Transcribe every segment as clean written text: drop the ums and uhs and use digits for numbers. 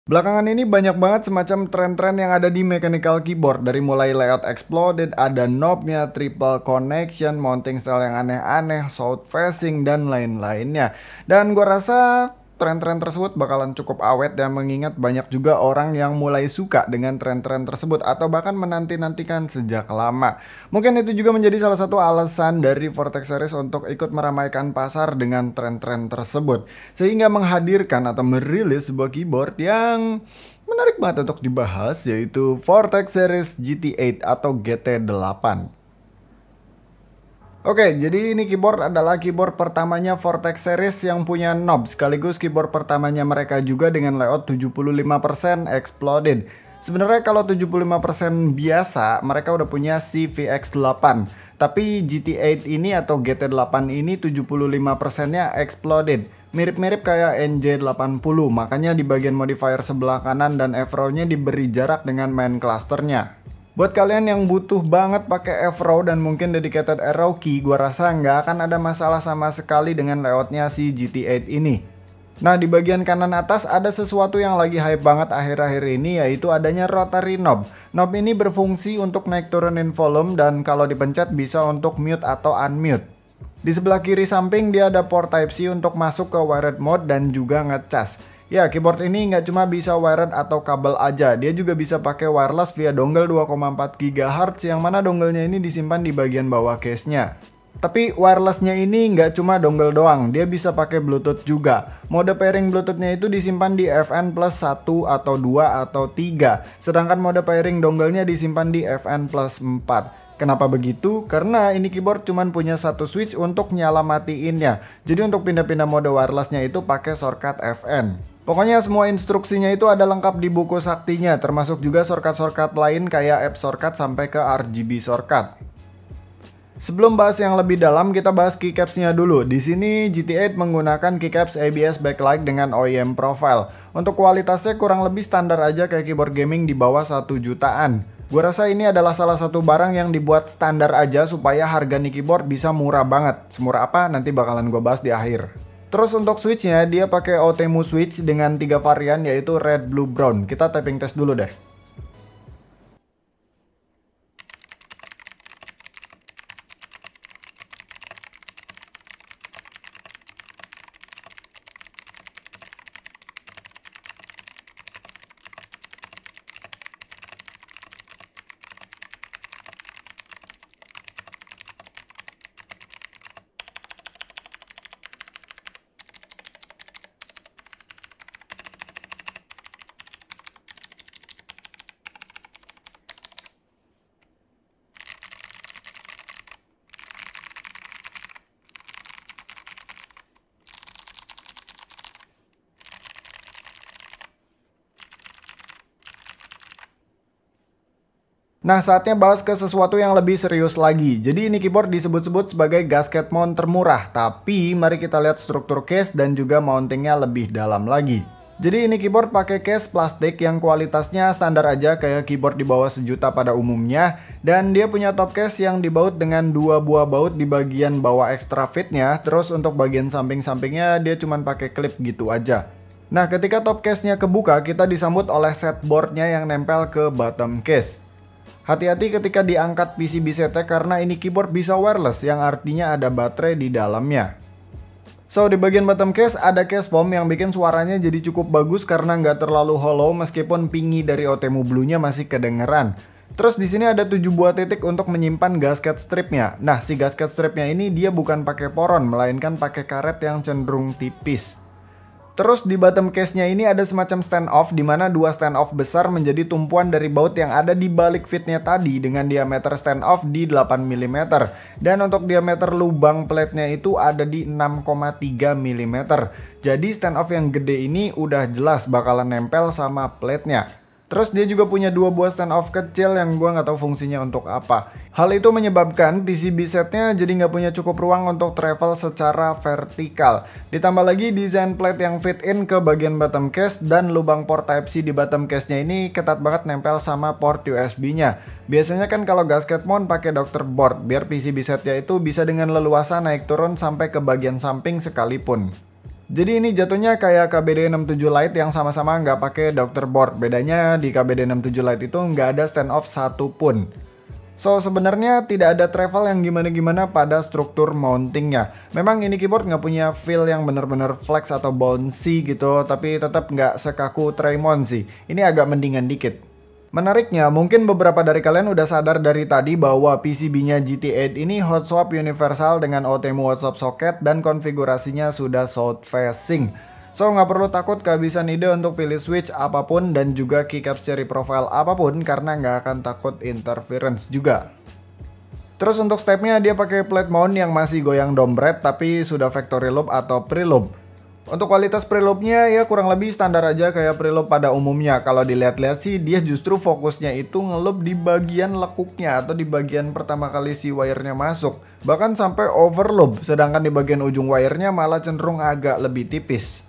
Belakangan ini banyak banget semacam tren-tren yang ada di mechanical keyboard. Dari mulai layout exploded, ada knobnya, triple connection, mounting style yang aneh-aneh, south facing, dan lain-lainnya. Dan gua rasa tren-tren tersebut bakalan cukup awet dan mengingat banyak juga orang yang mulai suka dengan tren-tren tersebut atau bahkan menanti-nantikan sejak lama. Mungkin itu juga menjadi salah satu alasan dari Vortex Series untuk ikut meramaikan pasar dengan tren-tren tersebut. Sehingga menghadirkan atau merilis sebuah keyboard yang menarik banget untuk dibahas, yaitu Vortex Series GT8 atau GT8. Oke, jadi ini keyboard adalah keyboard pertamanya Vortex Series yang punya knob, sekaligus keyboard pertamanya mereka juga dengan layout 75% exploded. Sebenarnya kalau 75% biasa, mereka udah punya CVX8. Tapi GT8 ini atau GT8 ini 75%-nya exploded. Mirip-mirip kayak NJ80, makanya di bagian modifier sebelah kanan dan F-row-nya diberi jarak dengan main clusternya. Buat kalian yang butuh banget pakai F-row dan mungkin dedicated arrow key, gua rasa nggak akan ada masalah sama sekali dengan layoutnya si GT8 ini. Nah, di bagian kanan atas ada sesuatu yang lagi hype banget akhir-akhir ini, yaitu adanya rotary knob. Knob ini berfungsi untuk naik turunin volume dan kalau dipencet bisa untuk mute atau unmute. Di sebelah kiri samping dia ada port Type-C untuk masuk ke wired mode dan juga ngecas. Ya, keyboard ini nggak cuma bisa wired atau kabel aja, dia juga bisa pakai wireless via dongle 2,4 GHz yang mana dongle-nya ini disimpan di bagian bawah case-nya. Tapi wireless-nya ini nggak cuma dongle doang, dia bisa pakai Bluetooth juga. Mode pairing Bluetooth-nya itu disimpan di FN plus 1 atau 2 atau 3, sedangkan mode pairing dongle-nya disimpan di FN plus 4. Kenapa begitu? Karena ini keyboard cuman punya satu switch untuk nyala matiinnya. Jadi untuk pindah-pindah mode wirelessnya itu pakai shortcut FN. Pokoknya semua instruksinya itu ada lengkap di buku saktinya, termasuk juga shortcut-shortcut lain kayak app shortcut sampai ke RGB shortcut. Sebelum bahas yang lebih dalam, kita bahas keycaps-nya dulu. Di sini GT8 menggunakan keycaps ABS backlight dengan OEM profile. Untuk kualitasnya kurang lebih standar aja kayak keyboard gaming di bawah 1 jutaan. Gue rasa ini adalah salah satu barang yang dibuat standar aja supaya harga nih keyboard bisa murah banget. Semurah apa? Nanti bakalan gue bahas di akhir. Terus untuk switchnya, dia pakai OTEMU switch dengan 3 varian yaitu red, blue, brown. Kita typing test dulu deh. Nah, saatnya bahas ke sesuatu yang lebih serius lagi. Jadi ini keyboard disebut-sebut sebagai gasket mount termurah, tapi mari kita lihat struktur case dan juga mountingnya lebih dalam lagi. Jadi ini keyboard pakai case plastik yang kualitasnya standar aja kayak keyboard di bawah sejuta pada umumnya, dan dia punya top case yang dibaut dengan 2 buah baut di bagian bawah extra fitnya. Terus untuk bagian samping-sampingnya dia cuma pakai klip gitu aja. Nah, ketika top case-nya kebuka, kita disambut oleh set boardnya yang nempel ke bottom case. Hati-hati ketika diangkat PCB setnya karena ini keyboard bisa wireless yang artinya ada baterai di dalamnya. So, di bagian bottom case ada case foam yang bikin suaranya jadi cukup bagus karena nggak terlalu hollow meskipun pingi dari OTEMU Blue-nya masih kedengeran. Terus di sini ada 7 buah titik untuk menyimpan gasket stripnya. Nah, si gasket stripnya ini dia bukan pakai poron melainkan pakai karet yang cenderung tipis. Terus di bottom case-nya ini ada semacam stand off di mana 2 stand off besar menjadi tumpuan dari baut yang ada di balik fitnya tadi dengan diameter stand off di 8 mm. Dan untuk diameter lubang plate-nya itu ada di 6,3 mm. Jadi stand off yang gede ini udah jelas bakalan nempel sama plate-nya. Terus dia juga punya 2 buah stand off kecil yang gua nggak tahu fungsinya untuk apa. Hal itu menyebabkan PCB setnya jadi nggak punya cukup ruang untuk travel secara vertikal. Ditambah lagi desain plate yang fit in ke bagian bottom case dan lubang port Type-C di bottom case-nya ini ketat banget nempel sama port USB-nya. Biasanya kan kalau gasket mount pakai doctor board biar PCB setnya itu bisa dengan leluasa naik turun sampai ke bagian samping sekalipun. Jadi ini jatuhnya kayak KBD 67 Lite yang sama-sama nggak pakai Dr. Board. Bedanya di KBD 67 Lite itu nggak ada standoff satupun. So sebenarnya tidak ada travel yang gimana-gimana pada struktur mountingnya. Memang ini keyboard nggak punya feel yang bener-bener flex atau bouncy gitu, tapi tetap nggak sekaku Tremon sih. Ini agak mendingan dikit. Menariknya, mungkin beberapa dari kalian udah sadar dari tadi bahwa PCB-nya GT8 ini hot swap universal dengan OTEMU hot swap socket dan konfigurasinya sudah south facing. So nggak perlu takut kehabisan ide untuk pilih switch apapun dan juga keycaps cherry profile apapun karena nggak akan takut interference juga. Terus untuk stepnya dia pakai plate mount yang masih goyang dombret tapi sudah factory loop atau preloop. Untuk kualitas preloopnya ya kurang lebih standar aja kayak preloop pada umumnya. Kalau dilihat-lihat sih dia justru fokusnya itu ngeloop di bagian lekuknya atau di bagian pertama kali si wirenya masuk. Bahkan sampai overloop, sedangkan di bagian ujung wirenya malah cenderung agak lebih tipis.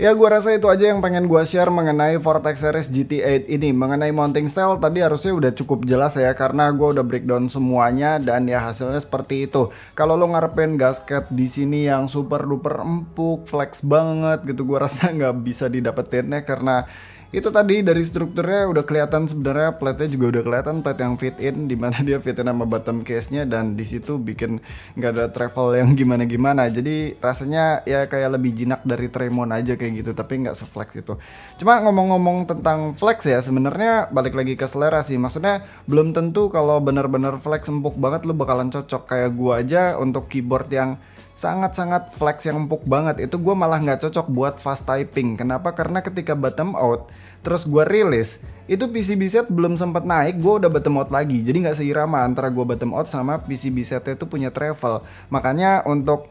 Ya gua rasa itu aja yang pengen gua share mengenai Vortex Series GT8 ini. Mengenai mounting style tadi harusnya udah cukup jelas ya, karena gua udah breakdown semuanya dan ya hasilnya seperti itu. Kalau lo ngarepin gasket di sini yang super duper empuk, flex banget gitu, gua rasa nggak bisa didapetinnya karena itu tadi dari strukturnya udah kelihatan sebenarnya plate-nya juga udah kelihatan plate yang fit in, dimana dia fit in sama bottom case-nya dan disitu bikin nggak ada travel yang gimana-gimana. Jadi rasanya ya kayak lebih jinak dari Tremon aja kayak gitu, tapi nggak se-flex itu. Cuma ngomong-ngomong tentang flex ya, sebenarnya balik lagi ke selera sih. Maksudnya belum tentu kalau bener-bener flex empuk banget lo bakalan cocok. Kayak gua aja untuk keyboard yang sangat-sangat flex yang empuk banget itu gue malah nggak cocok buat fast typing. Kenapa? Karena ketika bottom out terus gue rilis itu PCB set belum sempat naik gue udah bottom out lagi, jadi nggak seirama antara gue bottom out sama PCB setnya itu punya travel. Makanya untuk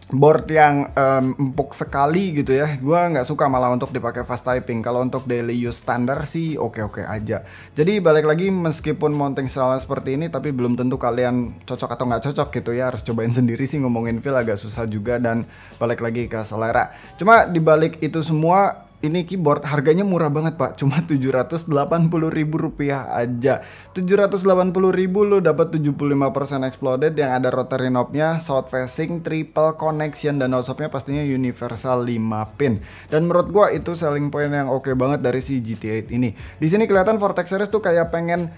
board yang empuk sekali gitu ya, gue nggak suka malah untuk dipakai fast typing. Kalau untuk daily use standar sih oke-oke aja. Jadi balik lagi, meskipun mounting style seperti ini tapi belum tentu kalian cocok atau nggak cocok gitu ya, harus cobain sendiri sih. Ngomongin feel agak susah juga dan balik lagi ke selera. Cuma dibalik itu semua, ini keyboard harganya murah banget pak, cuma Rp780.000 aja. Rp780.000 lo dapat 75% exploded yang ada rotary knobnya, south facing, triple connection, dan knob-nya pastinya universal 5 pin. Dan menurut gua itu selling point yang oke banget dari si GT8 ini. Di sini kelihatan Vortex Series tuh kayak pengen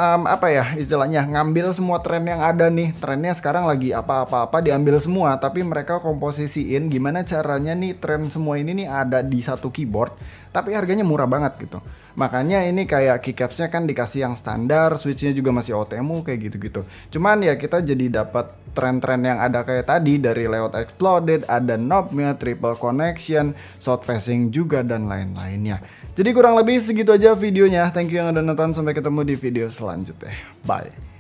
apa ya istilahnya, ngambil semua tren yang ada nih. Trennya sekarang lagi apa-apa diambil semua, tapi mereka komposisiin gimana caranya nih tren semua ini nih ada di satu keyboard tapi harganya murah banget gitu. Makanya ini kayak keycapsnya kan dikasih yang standar, switchnya juga masih OTEMU kayak gitu-gitu. Cuman ya kita jadi dapat tren-tren yang ada kayak tadi, dari layout exploded, ada knobnya, triple connection, south facing juga, dan lain-lainnya. Jadi kurang lebih segitu aja videonya. Thank you yang udah nonton, sampai ketemu di video selanjutnya. Bye.